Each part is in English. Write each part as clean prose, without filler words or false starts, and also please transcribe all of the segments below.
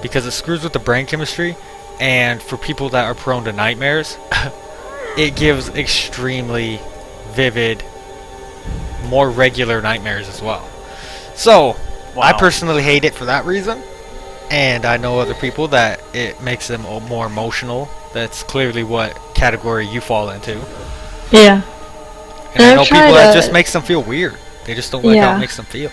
because it screws with the brain chemistry, and for people that are prone to nightmares, it gives extremely vivid, more regular nightmares as well. So, I Wow. personally hate it for that reason, and I know other people that it makes them more emotional. That's clearly what category you fall into. Yeah. And I I've know people tried, that just makes them feel weird. They just don't like how it yeah. makes them feel.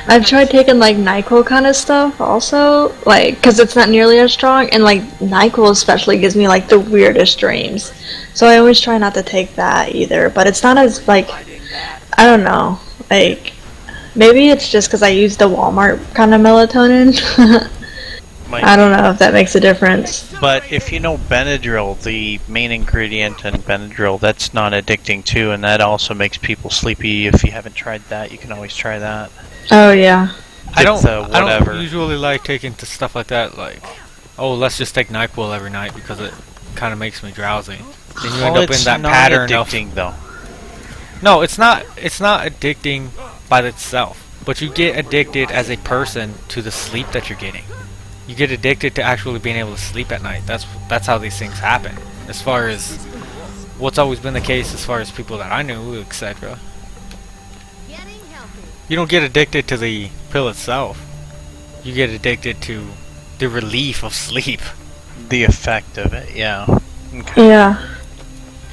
I've tried taking like NyQuil kind of stuff also, like, because it's not nearly as strong, and like NyQuil especially gives me like the weirdest dreams. So I always try not to take that either, but it's not as like, I don't know, like, maybe it's just because I use the Walmart kind of melatonin. I don't know if that makes a difference. But if you know Benadryl, the main ingredient in Benadryl, that's not addicting too, and that also makes people sleepy. If you haven't tried that, you can always try that. Oh yeah. I don't whatever. usually like taking to stuff like that, like, oh, let's just take NyQuil every night because it kind of makes me drowsy. Then you end up in that pattern of... addicting, though. No, it's not addicting by itself, but you get addicted as a person to the sleep that you're getting. You get addicted to actually being able to sleep at night. That's how these things happen. As far as what's always been the case, as far as people that I knew, etc. You don't get addicted to the pill itself. You get addicted to the relief of sleep. The effect of it, yeah. Okay. Yeah.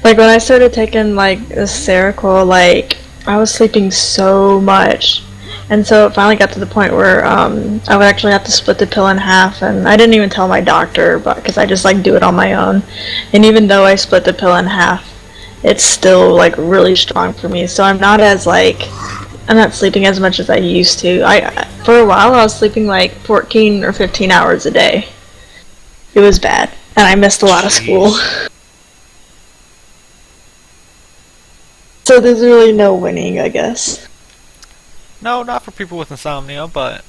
Like when I started taking like the Seroquel, like I was sleeping so much, and so it finally got to the point where I would actually have to split the pill in half, and I didn't even tell my doctor, but because I just like do it on my own. And even though I split the pill in half, it's still like really strong for me. So I'm not sleeping as much as I used to. For a while I was sleeping like 14 or 15 hours a day. It was bad, and I missed a lot of school. So there's really no winning, I guess. No, not for people with insomnia, but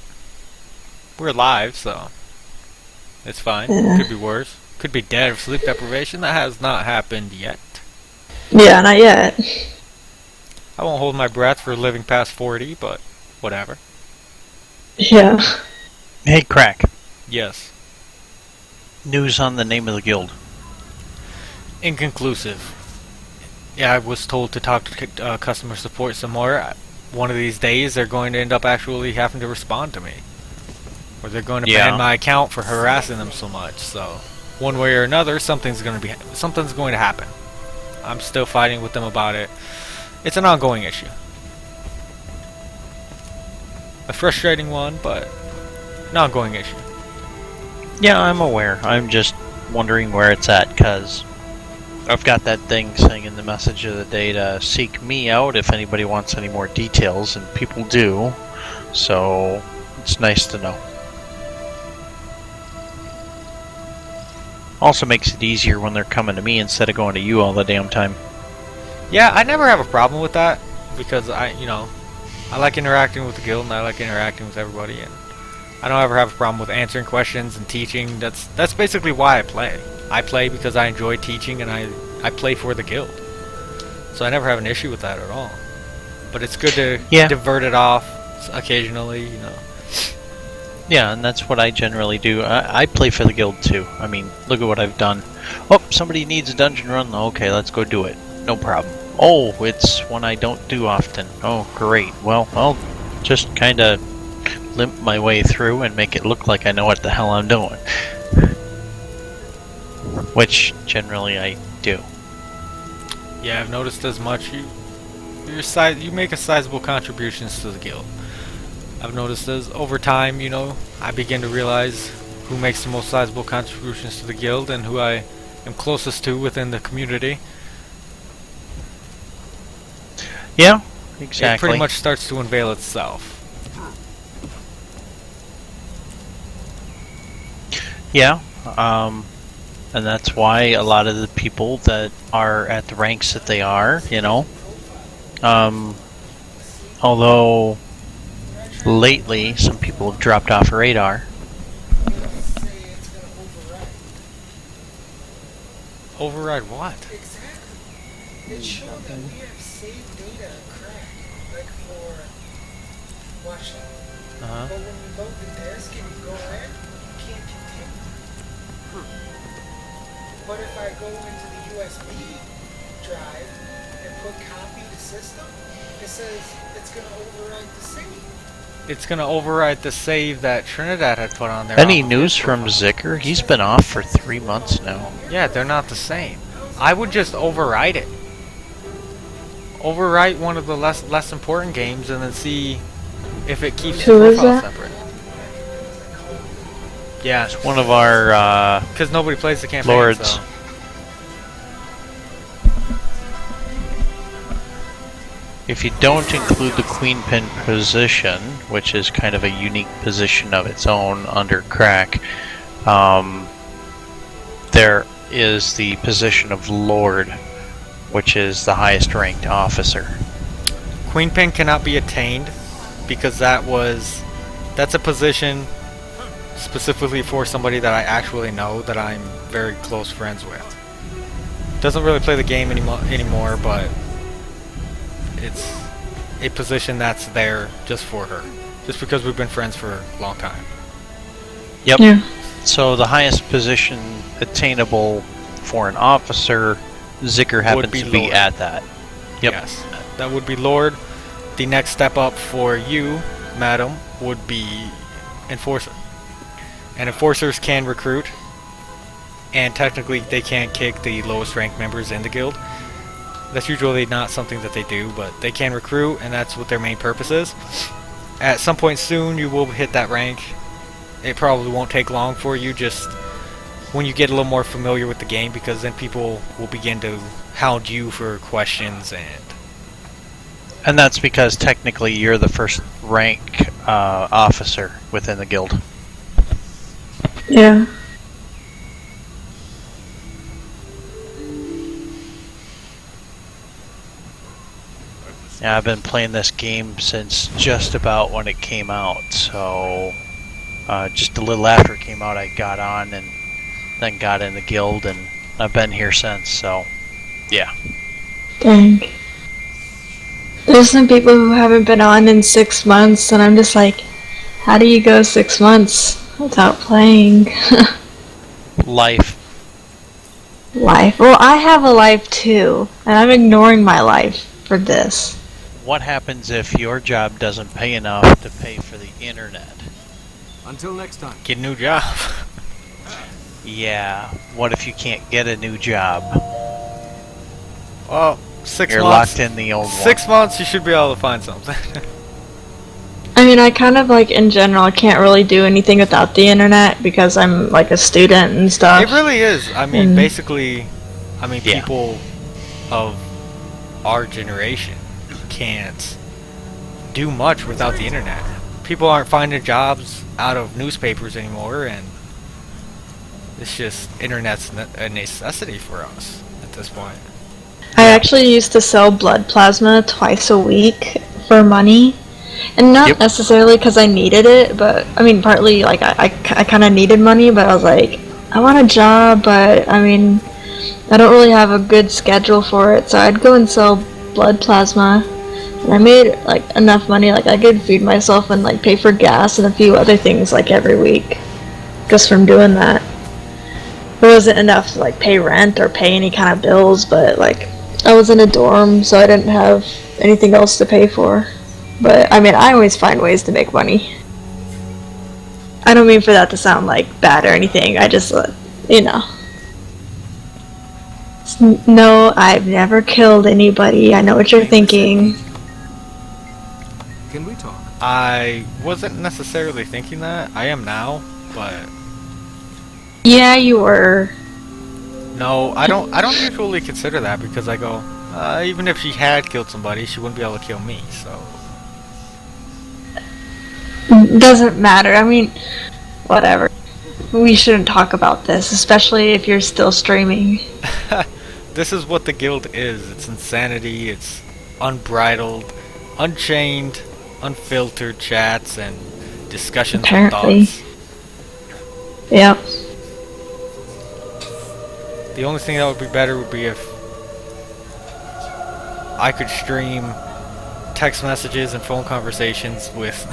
we're alive, so it's fine. Yeah. Could be worse. Could be dead of sleep deprivation. That has not happened yet. Yeah, not yet. I won't hold my breath for living past 40, but whatever. Yeah. Hey, Crack. Yes. News on the name of the guild. Inconclusive. Yeah, I was told to talk to customer support some more. One of these days, they're going to end up actually having to respond to me. Or they're going to ban my account for harassing them so much. So, one way or another, something's going to happen. I'm still fighting with them about it. It's an ongoing issue. A frustrating one, but an ongoing issue. Yeah, I'm aware. I'm just wondering where it's at, because I've got that thing saying in the message of the day to seek me out if anybody wants any more details, and people do. So, it's nice to know. Also makes it easier when they're coming to me instead of going to you all the damn time. Yeah, I never have a problem with that, because I like interacting with the guild, and I like interacting with everybody, and I don't ever have a problem with answering questions and teaching. That's basically why I play. I play because I enjoy teaching, and I play for the guild. So I never have an issue with that at all. But it's good to divert it off occasionally, Yeah, and that's what I generally do. I play for the guild too. I mean, look at what I've done. Oh, somebody needs a dungeon run. Okay, let's go do it. No problem. Oh, it's one I don't do often. Oh, great. Well, I'll just kind of limp my way through and make it look like I know what the hell I'm doing. Which, generally, I do. Yeah, I've noticed as much. You make a sizable contributions to the guild. I've noticed as over time, I begin to realize who makes the most sizable contributions to the guild and who I am closest to within the community. Yeah, exactly. It pretty much starts to unveil itself. Yeah, and that's why a lot of the people that are at the ranks that they are, although lately some people have dropped off radar. Override what? It showed that we have saved data crack, like for watching. But when you load the disk and you go in, you can't But if I go into the USB drive and put copy to system, it says it's going to override the save. It's gonna override the save that Trinidad had put on there. Any news from Zicker? He's been off for 3 months now. Yeah, they're not the same. I would just overwrite it. Overwrite one of the less important games and then see if it keeps Who the is profile that? separate. Yeah, It's one of our because nobody plays the campaign. lords. So. If you don't include the queen pin position, which is kind of a unique position of its own under crack, there is the position of Lord, which is the highest ranked officer. Queen pin cannot be attained because that's a position specifically for somebody that I actually know that I'm very close friends with. Doesn't really play the game anymore, but it's a position that's there just for her, just because we've been friends for a long time. Yep. Yeah. So the highest position attainable for an officer, Zicker happens be to be Lord. at that. Yep. Yes, that would be Lord. The next step up for you, madam, would be Enforcer. And Enforcers can recruit, and technically they can't kick the lowest ranked members in the guild. That's usually not something that they do, but they can recruit, and that's what their main purpose is. At some point soon, you will hit that rank. It probably won't take long for you, just when you get a little more familiar with the game, because then people will begin to hound you for questions. And that's because technically you're the first rank officer within the guild. Yeah. Yeah, I've been playing this game since just about when it came out, so just a little after it came out I got on and then got in the guild, and I've been here since, so yeah. Dang. There's some people who haven't been on in 6 months, and I'm just like, how do you go 6 months without playing? Life. Life. Well, I have a life too, and I'm ignoring my life for this. What happens if your job doesn't pay enough to pay for the internet? Until next time. Get a new job. Yeah, what if you can't get a new job? Well, 6 You're months. locked in the old one. 6 months, you should be able to find something. I mean, I kind of like, in general, can't really do anything without the internet because I'm like a student and stuff. It really is. I mean, Mm. basically, Yeah. people of our generation can't do much without the internet. People aren't finding jobs out of newspapers anymore, and it's just internet's a necessity for us at this point. I actually used to sell blood plasma twice a week for money. And not Yep. necessarily because I needed it, but I mean, partly like I kind of needed money, but I was like, I want a job, but I mean, I don't really have a good schedule for it, so I'd go and sell blood plasma. And I made like enough money, like I could feed myself and like pay for gas and a few other things like every week just from doing that. It wasn't enough to like pay rent or pay any kind of bills, but like I was in a dorm, so I didn't have anything else to pay for. But, I mean, I always find ways to make money. I don't mean for that to sound, like, bad or anything. I just, you know. No, I've never killed anybody. I know what you're thinking. Can we talk? I wasn't necessarily thinking that. I am now, but Yeah, you were. no, I don't usually consider that because I go, even if she had killed somebody, she wouldn't be able to kill me, so. Doesn't matter. I mean, whatever. We shouldn't talk about this, especially if you're still streaming. This is what the guild is. It's insanity, it's unbridled, unchained, unfiltered chats and discussions Apparently. and thoughts. Yep. The only thing that would be better would be if I could stream text messages and phone conversations with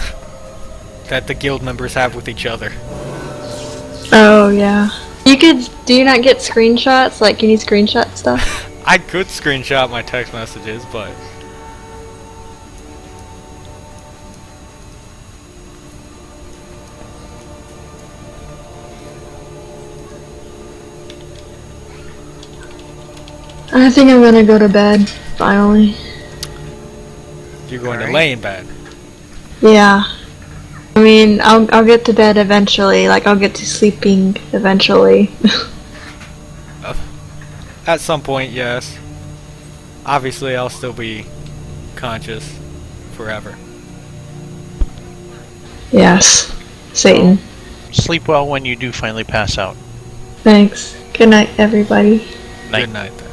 that the guild members have with each other. Oh, yeah. You could. Do you not get screenshots? Like, can you screenshot stuff? I could screenshot my text messages, but I think I'm gonna go to bed. Finally. you're going to Alright. lay in bed. Yeah. I mean, I'll get to bed eventually. Like, I'll get to sleeping eventually. At some point, yes. Obviously, I'll still be conscious forever. Yes. Satan. Sleep well when you do finally pass out. Thanks. Good night, everybody. Night. Good night, then.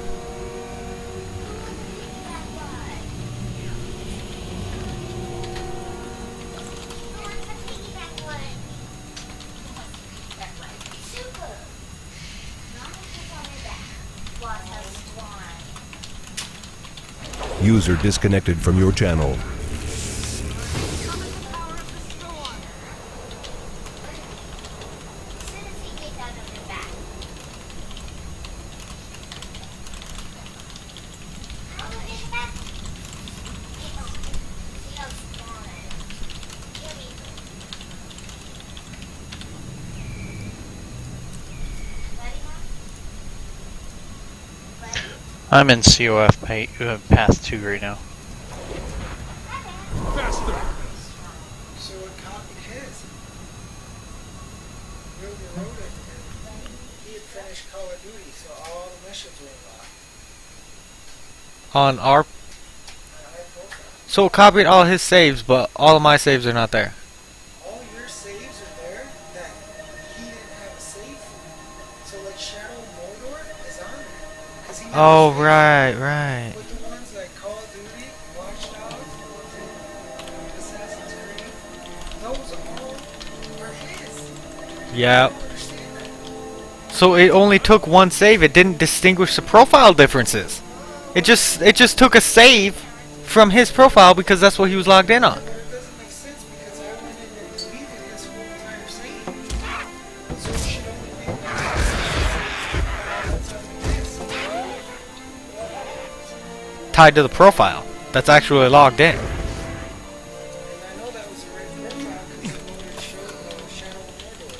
User disconnected from your channel. I'm in COF path 2 right now. So what copied his? Really wrote it, and he had finished Call of Duty, so all the missions were unlocked. On our... On our profile. So it copied all his saves, but all of my saves are not there. All your saves are there that he didn't have a save for. So like Shadow Mordor is on there. 'Cause he never Oh, saved. right. But the ones like Call of Duty, Watch Dogs, Assassin's Creed, those all are his. Yeah. I don't understand that. So it only took one save. It didn't distinguish the profile differences. It just took a save from his profile because that's what he was logged in on. But it doesn't make sense because I went in and deleted his whole entire save. So it should only be one save. Tied to the profile. That's actually logged in. And I know that was the right profile because the loader showed Shadow Mordor.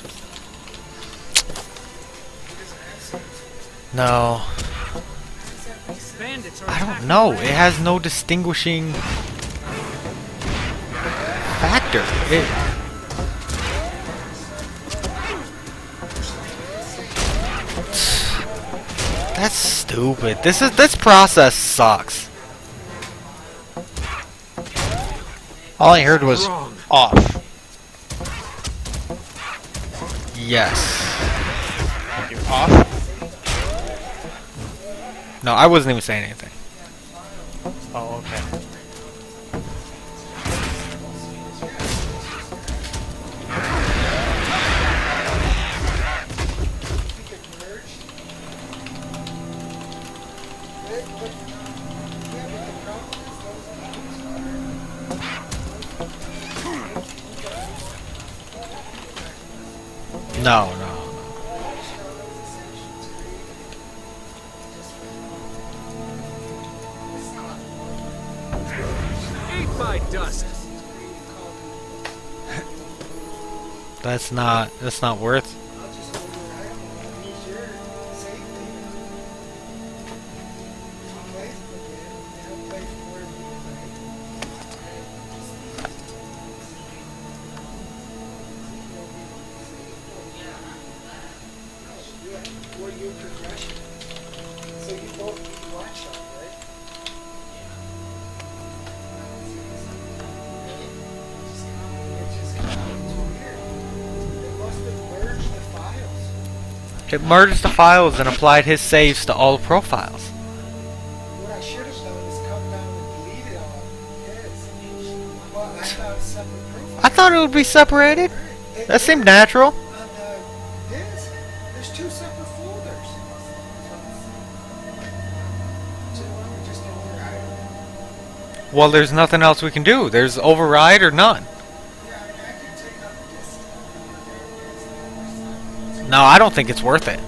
He doesn't have saves. No. Does that make sense? Bandits are I don't attacking know. the It has no distinguishing factor. That's stupid. This process sucks. All I heard was Wrong. off. Yes. You're off? No, I wasn't even saying anything. Oh, okay. No. Ate by dust. That's not worth. I'll just override it and use your save data. He plays it again, and he'll play from where we play. Or your progression. So you both need one shot, right? It just comes weird. They must have merged the files. It merged the files and applied his saves to all the profiles. What I should have done is come down and deleted all his. But I thought a separate profile. I thought it would be separated. It- That seemed natural. On this, there's two separate folders. So why don't we just override it? Well, there's nothing else we can do. There's override or none. Yeah, I mean, I can take out the disk. No, I don't think it's worth it.